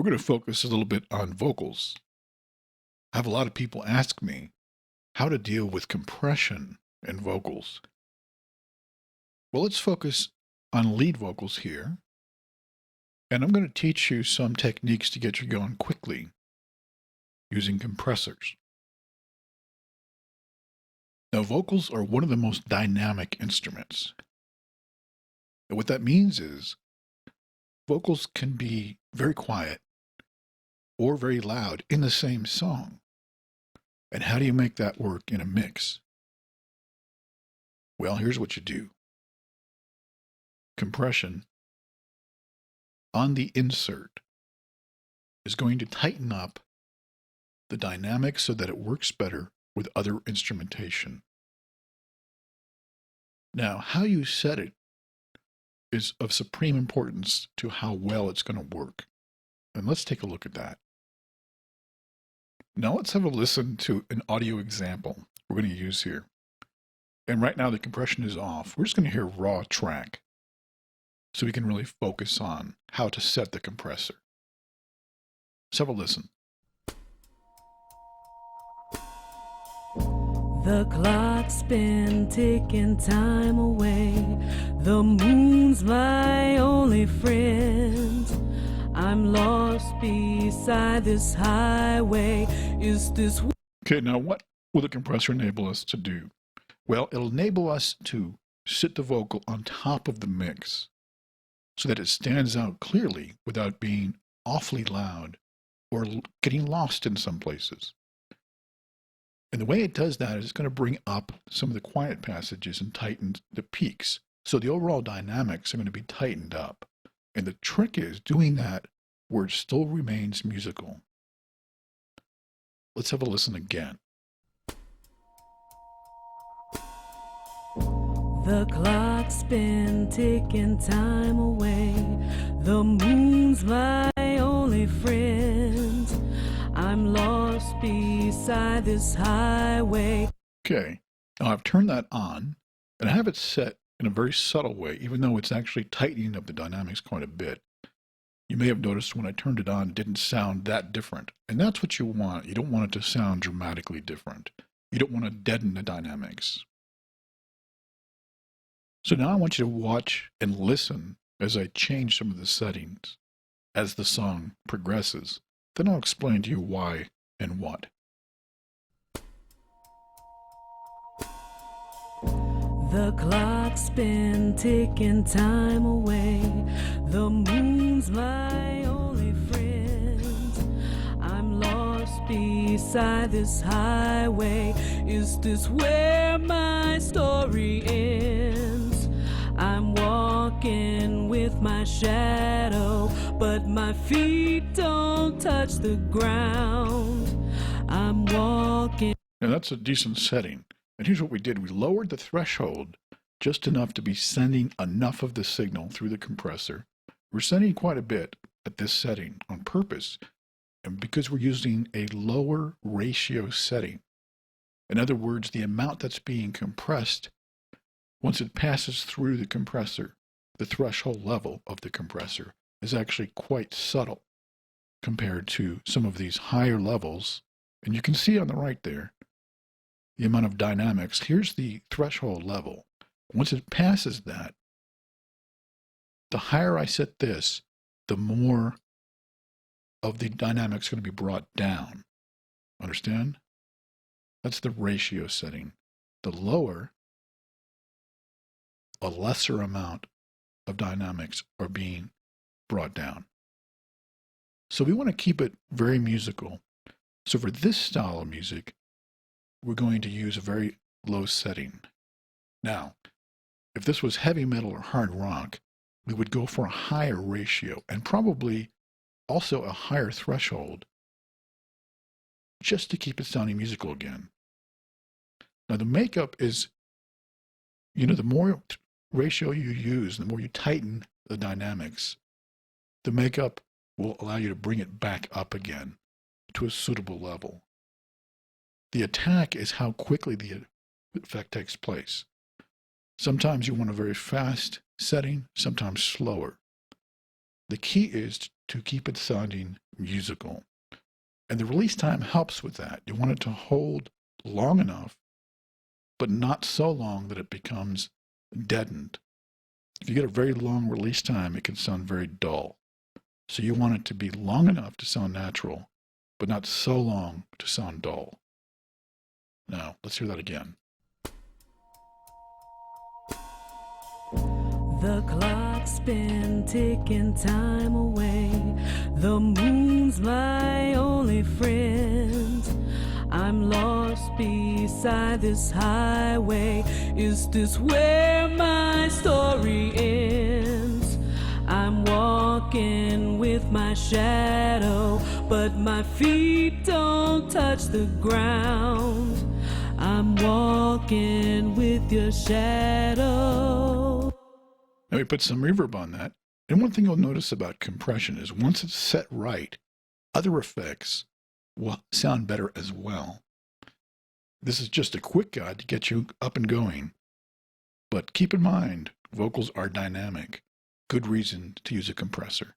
we're going to focus a little bit on vocals. I have a lot of people ask me how to deal with compression in vocals. Well, let's focus on lead vocals here. And I'm going to teach you some techniques to get you going quickly using compressors. Now, vocals are one of the most dynamic instruments. And what that means is vocals can be very quiet or very loud in the same song. And how do you make that work in a mix? Well, here's what you do. Compression on the insert is going to tighten up the dynamics so that it works better with other instrumentation. Now, how you set it is of supreme importance to how well it's going to work. And let's take a look at that. Now let's have a listen to an audio example we're going to use here. And right now the compression is off. We're just going to hear raw track so we can really focus on how to set the compressor. Let's have a listen. The clock's been ticking time away. The moon's my only friend. I'm lost beside this highway. Is this... Okay, now what will the compressor enable us to do? Well, it'll enable us to sit the vocal on top of the mix so that it stands out clearly without being awfully loud or getting lost in some places. And the way it does that is it's going to bring up some of the quiet passages and tighten the peaks. So the overall dynamics are going to be tightened up. And the trick is doing that where it still remains musical. Let's have a listen again. The clock's been ticking time away. The moon's my only friend. I'm lost beside this highway. Okay, now I've turned that on, and I have it set in a very subtle way, even though it's actually tightening up the dynamics quite a bit. You may have noticed when I turned it on, it didn't sound that different. And that's what you want. You don't want it to sound dramatically different. You don't want to deaden the dynamics. So now I want you to watch and listen as I change some of the settings as the song progresses. Then I'll explain to you why and what. The clock's been ticking time away. The moon's my only friend. I'm lost beside this highway. Is this where my story ends? I'm walking with my shadow, but my feet don't touch the ground. I'm walking. Now that's a decent setting. And here's what we did. We lowered the threshold just enough to be sending enough of the signal through the compressor. We're sending quite a bit at this setting on purpose, and because we're using a lower ratio setting. In other words, the amount that's being compressed, once it passes through the compressor, the threshold level of the compressor is actually quite subtle compared to some of these higher levels. And you can see on the right there, the amount of dynamics. Here's the threshold level. Once it passes that, the higher I set this, the more of the dynamics is going to be brought down. Understand? That's the ratio setting. The lower, a lesser amount of dynamics are being brought down. So we want to keep it very musical. So for this style of music, we're going to use a very low setting. Now, if this was heavy metal or hard rock, we would go for a higher ratio and probably also a higher threshold just to keep it sounding musical again. Now the makeup is, the more ratio you use, the more you tighten the dynamics, the makeup will allow you to bring it back up again to a suitable level. The attack is how quickly the effect takes place. Sometimes you want a very fast setting, sometimes slower. The key is to keep it sounding musical. And the release time helps with that. You want it to hold long enough, but not so long that it becomes deadened. If you get a very long release time, it can sound very dull. So you want it to be long enough to sound natural, but not so long to sound dull. Now, let's hear that again. The clock's been ticking time away. The moon's my only friend. I'm lost beside this highway. Is this where my story ends? I'm walking with my shadow, but my feet don't touch the ground. I'm walking with your shadow. Now we put some reverb on that. And one thing you'll notice about compression is once it's set right, other effects will sound better as well. This is just a quick guide to get you up and going. But keep in mind, vocals are dynamic. Good reason to use a compressor.